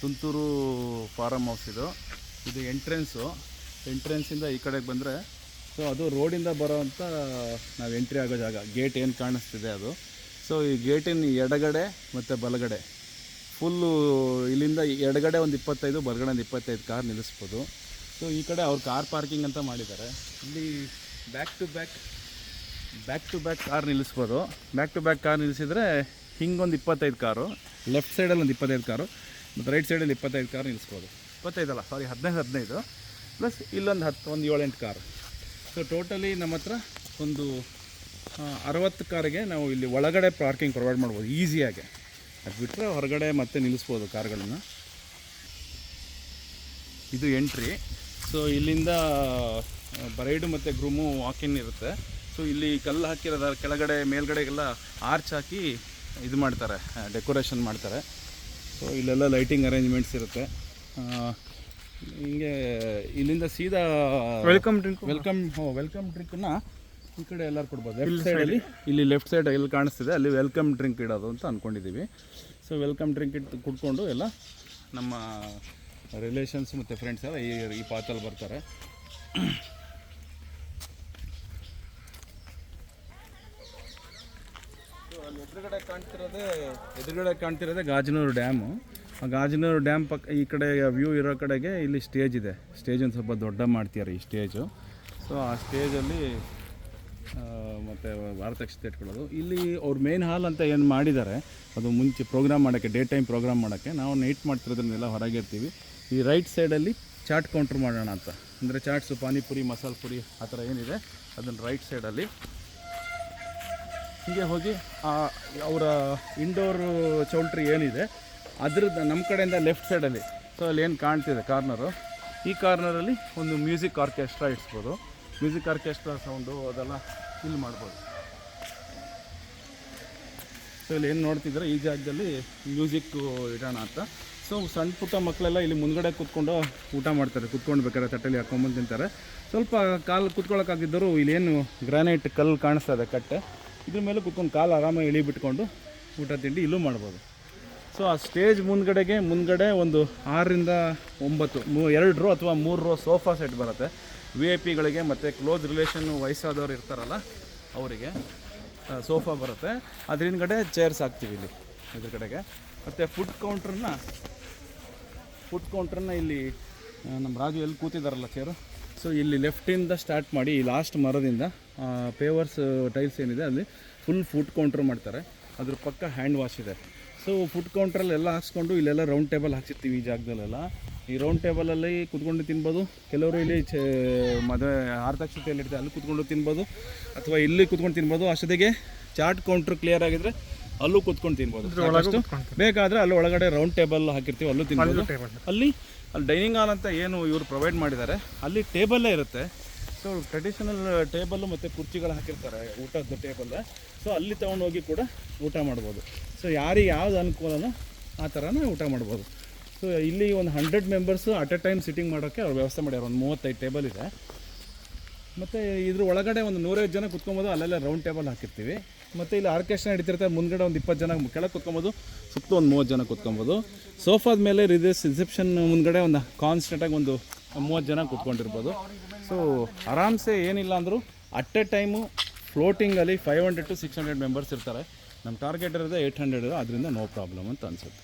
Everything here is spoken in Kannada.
ತುಂತೂರು ಫಾರಮ್ ಹೌಸ್ ಇದು ಎಂಟ್ರೆನ್ಸಿಂದ ಈ ಕಡೆಗೆ ಬಂದರೆ ಸೊ ಅದು ರೋಡಿಂದ ಬರೋವಂಥ ನಾವು ಎಂಟ್ರಿ ಆಗೋ ಜಾಗ. ಗೇಟ್ ಏನು ಕಾಣಿಸ್ತಿದೆ ಅದು. ಸೊ ಈ ಗೇಟಿನ ಎಡಗಡೆ ಮತ್ತು ಬಲಗಡೆ ಫುಲ್ಲು ಇಲ್ಲಿಂದ ಎಡಗಡೆ ಒಂದು 25, ಬಲಗಡೆ ಒಂದು 25 ಕಾರ್ ನಿಲ್ಲಿಸ್ಬೋದು. ಸೊ ಈ ಕಡೆ ಅವ್ರು ಕಾರ್ ಪಾರ್ಕಿಂಗ್ ಅಂತ ಮಾಡಿದ್ದಾರೆ. ಇಲ್ಲಿ ಬ್ಯಾಕ್ ಟು ಬ್ಯಾಕ್ ಕಾರ್ ನಿಲ್ಲಿಸ್ಬೋದು. ಬ್ಯಾಕ್ ಟು ಬ್ಯಾಕ್ ಕಾರ್ ನಿಲ್ಲಿಸಿದರೆ ಹಿಂಗೊಂದು 25 ಕಾರು, ಲೆಫ್ಟ್ ಸೈಡಲ್ಲಿ ಒಂದು 25 ಕಾರು ಮತ್ತು ರೈಟ್ ಸೈಡಲ್ಲಿ 25 ಕಾರ್ ನಿಲ್ಲಿಸ್ಬೋದು. 15 ಪ್ಲಸ್ ಇಲ್ಲೊಂದು 7-8 ಕಾರು. ಸೊ ಟೋಟಲಿ ನಮ್ಮ ಹತ್ರ ಒಂದು 60 ಕಾರಿಗೆ ನಾವು ಇಲ್ಲಿ ಒಳಗಡೆ ಪಾರ್ಕಿಂಗ್ ಪ್ರೊವೈಡ್ ಮಾಡ್ಬೋದು ಈಸಿಯಾಗಿ. ಅದು ಬಿಟ್ಟರೆ ಹೊರಗಡೆ ಮತ್ತೆ ನಿಲ್ಲಿಸ್ಬೋದು ಕಾರ್ಗಳನ್ನು. ಇದು ಎಂಟ್ರಿ. ಸೊ ಇಲ್ಲಿಂದ ಬ್ರೈಡು ಮತ್ತು ಗ್ರೂಮು ವಾಕಿನ್ ಇರುತ್ತೆ. ಸೊ ಇಲ್ಲಿ ಕಲ್ಲು ಹಾಕಿರೋದ ಕೆಳಗಡೆ ಮೇಲ್ಗಡೆಗೆಲ್ಲ ಆರ್ಚ್ ಹಾಕಿ ಇದು ಮಾಡ್ತಾರೆ, ಡೆಕೋರೇಷನ್ ಮಾಡ್ತಾರೆ. ಸೊ ಇಲ್ಲೆಲ್ಲ ಲೈಟಿಂಗ್ ಅರೇಂಜ್ಮೆಂಟ್ಸ್ ಇರುತ್ತೆ. ಹಿಂಗೆ ಇಲ್ಲಿಂದ ಸೀದಾ ವೆಲ್ಕಮ್ ಡ್ರಿಂಕನ್ನ ಈ ಕಡೆ ಎಲ್ಲರೂ ಕೊಡ್ಬೋದು. ಲೆಫ್ಟ್ ಸೈಡ್ ಎಲ್ಲಿ ಕಾಣಿಸ್ತಿದೆ ಅಲ್ಲಿ ವೆಲ್ಕಮ್ ಡ್ರಿಂಕ್ ಇಡೋದು ಅಂತ ಅಂದ್ಕೊಂಡಿದ್ದೀವಿ. ಸೊ ವೆಲ್ಕಮ್ ಡ್ರಿಂಕ್ ಕುಡ್ಕೊಂಡು ಎಲ್ಲ ನಮ್ಮ ರಿಲೇಷನ್ಸ್ ಮತ್ತು ಫ್ರೆಂಡ್ಸ್ ಎಲ್ಲ ಈ ಪಾತಲ್ಲಿ ಬರ್ತಾರೆ. ಅಲ್ಲಿ ಎದುರುಗಡೆ ಕಾಣ್ತಿರೋದೇ ಗಾಜನೂರು ಡ್ಯಾಮು. ಆ ಗಾಜನೂರು ಡ್ಯಾಮ್ ಪಕ್ಕ ಈ ಕಡೆ ವ್ಯೂ ಇರೋ ಕಡೆಗೆ ಇಲ್ಲಿ ಸ್ಟೇಜ್ ಇದೆ. ಸ್ಟೇಜ್ ಒಂದು ಸ್ವಲ್ಪ ದೊಡ್ಡ ಮಾಡ್ತಿದ್ದಾರೆ ಈ ಸ್ಟೇಜು. ಸೊ ಆ ಸ್ಟೇಜಲ್ಲಿ ಮತ್ತು ವಾರತಕ್ಷತೆ ಇಟ್ಕೊಳ್ಳೋದು. ಇಲ್ಲಿ ಅವ್ರ ಮೇನ್ ಹಾಲ್ ಅಂತ ಏನು ಮಾಡಿದ್ದಾರೆ ಅದು ಮುಂಚೆ ಪ್ರೋಗ್ರಾಮ್ ಮಾಡೋಕ್ಕೆ, ಡೇ ಟೈಮ್ ಪ್ರೋಗ್ರಾಮ್ ಮಾಡೋಕ್ಕೆ. ನಾವು ನೈಟ್ ಮಾಡ್ತಿರೋದ್ರನ್ನೆಲ್ಲ ಹೊರಗೆ ಇರ್ತೀವಿ. ಈ ರೈಟ್ ಸೈಡಲ್ಲಿ ಚಾಟ್ ಕೌಂಟ್ರ್ ಮಾಡೋಣ ಅಂತ, ಅಂದರೆ ಚಾಟ್ಸು, ಪಾನಿಪುರಿ, ಮಸಾಲೆ ಪುರಿ ಆ ಥರ ಏನಿದೆ ಅದನ್ನು ರೈಟ್ ಸೈಡಲ್ಲಿ ಹೀಗೆ ಹೋಗಿ ಅವರ ಇಂಡೋರ್ ಚೌಲ್ಟ್ರಿ ಏನಿದೆ ಅದ್ರದ್ದು ನಮ್ಮ ಕಡೆಯಿಂದ ಲೆಫ್ಟ್ ಸೈಡಲ್ಲಿ. ಸೊ ಅಲ್ಲಿ ಏನು ಕಾಣ್ತಿದೆ ಕಾರ್ನರು, ಈ ಕಾರ್ನರಲ್ಲಿ ಒಂದು ಮ್ಯೂಸಿಕ್ ಆರ್ಕೆಸ್ಟ್ರಾ ಇಡ್ಸ್ಬೋದು. ಮ್ಯೂಸಿಕ್ ಆರ್ಕೆಸ್ಟ್ರಾ ಸೌಂಡು ಅದೆಲ್ಲ ಇಲ್ಲಿ ಮಾಡ್ಬೋದು. ಸೊ ಇಲ್ಲಿ ಏನು ನೋಡ್ತಿದ್ರೆ ಈ ಜಾಗದಲ್ಲಿ ಮ್ಯೂಸಿಕ್ಕು ಇಡೋಣ ಅಂತ. ಸೊ ಸಣ್ಣ ಪುಟ್ಟ ಮಕ್ಕಳೆಲ್ಲ ಇಲ್ಲಿ ಮುಂದ್ಗಡೆ ಕೂತ್ಕೊಂಡು ಊಟ ಮಾಡ್ತಾರೆ. ಕೂತ್ಕೊಂಡು ಬೇಕಾದ್ರೆ ತಟ್ಟೆಲಿ ಹಾಕ್ಕೊಂಬಂದು ತಿಂತಾರೆ. ಸ್ವಲ್ಪ ಕಾಲು ಕೂತ್ಕೊಳ್ಳೋಕ್ಕಾಗಿದ್ದರು ಇಲ್ಲೇನು ಗ್ರಾನೈಟ್ ಕಲ್ಲು ಕಾಣಿಸ್ತಾ ಇದೆ ಕಟ್ಟೆ, ಇದ್ರ ಮೇಲೆ ಕೂತ್ಕೊಂಡು ಕಾಲು ಆರಾಮಾಗಿ ಇಳಿಬಿಟ್ಕೊಂಡು ಊಟ ತಿಂಡಿ ಇಲ್ಲೂ ಮಾಡ್ಬೋದು. ಸೊ ಆ ಸ್ಟೇಜ್ ಮುಂದ್ಗಡೆ ಒಂದು 6ರಿಂದ 9 2 ರೋ ಅಥವಾ 3 ರೋ ಸೋಫಾ ಸೆಟ್ ಬರುತ್ತೆ. VIP ಗಳಿಗೆ ಮತ್ತು ಕ್ಲೋಸ್ ರಿಲೇಷನ್ನು ವಯಸ್ಸಾದವ್ರು ಇರ್ತಾರಲ್ಲ ಅವರಿಗೆ ಸೋಫಾ ಬರುತ್ತೆ. ಅದ್ರ ಹಿಂದ್ಗಡೆ ಚೇರ್ಸ್ ಹಾಕ್ತೀವಿ ಇಲ್ಲಿ ಎದುರುಗಡೆಗೆ. ಮತ್ತು ಫುಡ್ ಕೌಂಟ್ರನ್ನ ಇಲ್ಲಿ ನಮ್ಮ ರಾಜು ಎಲ್ಲಿ ಕೂತಿದ್ದಾರಲ್ಲ ಚೇರು. ಸೊ ಇಲ್ಲಿ ಲೆಫ್ಟಿಂದ ಸ್ಟಾರ್ಟ್ ಮಾಡಿ ಈ ಲಾಸ್ಟ್ ಮರದಿಂದ ಪೇವರ್ಸ್ ಟೈಲ್ಸ್ ಏನಿದೆ ಅಲ್ಲಿ ಫುಲ್ ಫುಡ್ ಕೌಂಟ್ರ್ ಮಾಡ್ತಾರೆ. ಅದ್ರ ಪಕ್ಕ ಹ್ಯಾಂಡ್ ವಾಶ್ ಇದೆ. ಸೊ ಫುಡ್ ಕೌಂಟ್ರಲ್ಲೆಲ್ಲ ಹಾಕ್ಸ್ಕೊಂಡು ಇಲ್ಲೆಲ್ಲ ರೌಂಡ್ ಟೇಬಲ್ ಹಾಕ್ಸಿರ್ತೀವಿ ಈ ಜಾಗದಲ್ಲೆಲ್ಲ. ಈ ರೌಂಡ್ ಟೇಬಲಲ್ಲಿ ಕೂತ್ಕೊಂಡು ತಿನ್ಬೋದು. ಕೆಲವರು ಇಲ್ಲಿ ಮದುವೆ ಆರ್ತಕ್ಷತೆಯಲ್ಲಿ ಇರ್ತದೆ ಅಲ್ಲಿ ಕೂತ್ಕೊಂಡು ತಿನ್ಬೋದು, ಅಥವಾ ಇಲ್ಲಿ ಕೂತ್ಕೊಂಡು ತಿನ್ಬೋದು. ಅಷ್ಟೊತ್ತಿಗೆ ಚಾಟ್ ಕೌಂಟ್ರ್ ಕ್ಲಿಯರ್ ಆಗಿದ್ರೆ ಅಲ್ಲೂ ಕೂತ್ಕೊಂಡು ತಿನ್ಬೋದು. ಬೇಕಾದರೆ ಅಲ್ಲಿ ಒಳಗಡೆ ರೌಂಡ್ ಟೇಬಲ್ ಹಾಕಿರ್ತೀವಿ, ಅಲ್ಲೂ ತಿನ್ಬೋದು. ಅಲ್ಲಿ ಡೈನಿಂಗ್ ಹಾಲ್ ಅಂತ ಏನು ಇವರು ಪ್ರೊವೈಡ್ ಮಾಡಿದ್ದಾರೆ ಅಲ್ಲಿ ಟೇಬಲ್ಲೇ ಇರುತ್ತೆ. ಸೊ ಟ್ರೆಡಿಷನಲ್ ಟೇಬಲ್ಲು ಮತ್ತು ಕುರ್ಚಿಗಳು ಹಾಕಿರ್ತಾರೆ, ಊಟದ ಟೇಬಲ್. ಸೊ ಅಲ್ಲಿ ತೊಗೊಂಡೋಗಿ ಕೂಡ ಊಟ ಮಾಡ್ಬೋದು. ಸೊ ಯಾರಿಗೆ ಯಾವ್ದು ಅನುಕೂಲನೋ ಆ ಥರನೇ ಊಟ ಮಾಡ್ಬೋದು. ಸೊ ಇಲ್ಲಿ ಒಂದು 100 members at A time sitting ಮಾಡೋಕ್ಕೆ ಅವ್ರು ವ್ಯವಸ್ಥೆ ಮಾಡ್ಯಾರ. ಒಂದು 35 ಟೇಬಲ್ ಇದೆ. ಮತ್ತು ಇದ್ರ ಒಳಗಡೆ ಒಂದು 150 ಜನ ಕುತ್ಕೊಬೋದು. ಅಲ್ಲೆಲ್ಲ ರೌಂಡ್ ಟೇಬಲ್ ಹಾಕಿರ್ತೀವಿ. ಮತ್ತು ಇಲ್ಲಿ ಆರ್ಕೆಸ್ಟ್ರಾ ನಡೀತಿರ್ತಾರೆ. ಮುಂದ್ಗಡೆ ಒಂದು 20 ಜನ ಕೆಳಗೆ ಕುತ್ಕೊಬೋದು, ಸುತ್ತ ಒಂದು 30 ಜನ ಕುತ್ಕೊಬೋದು. ಸೋಫಾದ ಮೇಲೆ ರಿಸೆಪ್ಷನ್ ಮುಂದ್ಗಡೆ ಒಂದು ಕಾನ್ಸ್ಟೆಂಟಾಗಿ ಒಂದು 30 ಜನ ಕುತ್ಕೊಂಡಿರ್ಬೋದು. ಸೊ ಆರಾಮ್ಸೆ ಏನಿಲ್ಲ ಅಂದರೂ ಅಟ್ ಎ ಟೈಮು ಫ್ಲೋಟಿಂಗಲ್ಲಿ 500 to 600 ಮೆಂಬರ್ಸ್ ಇರ್ತಾರೆ. ನಮ್ಮ ಟಾರ್ಗೆಟ್ ಇರೋದೇ 800, ಅದರಿಂದ ನೋ ಪ್ರಾಬ್ಲಮ್ ಅಂತ ಅನಿಸುತ್ತೆ.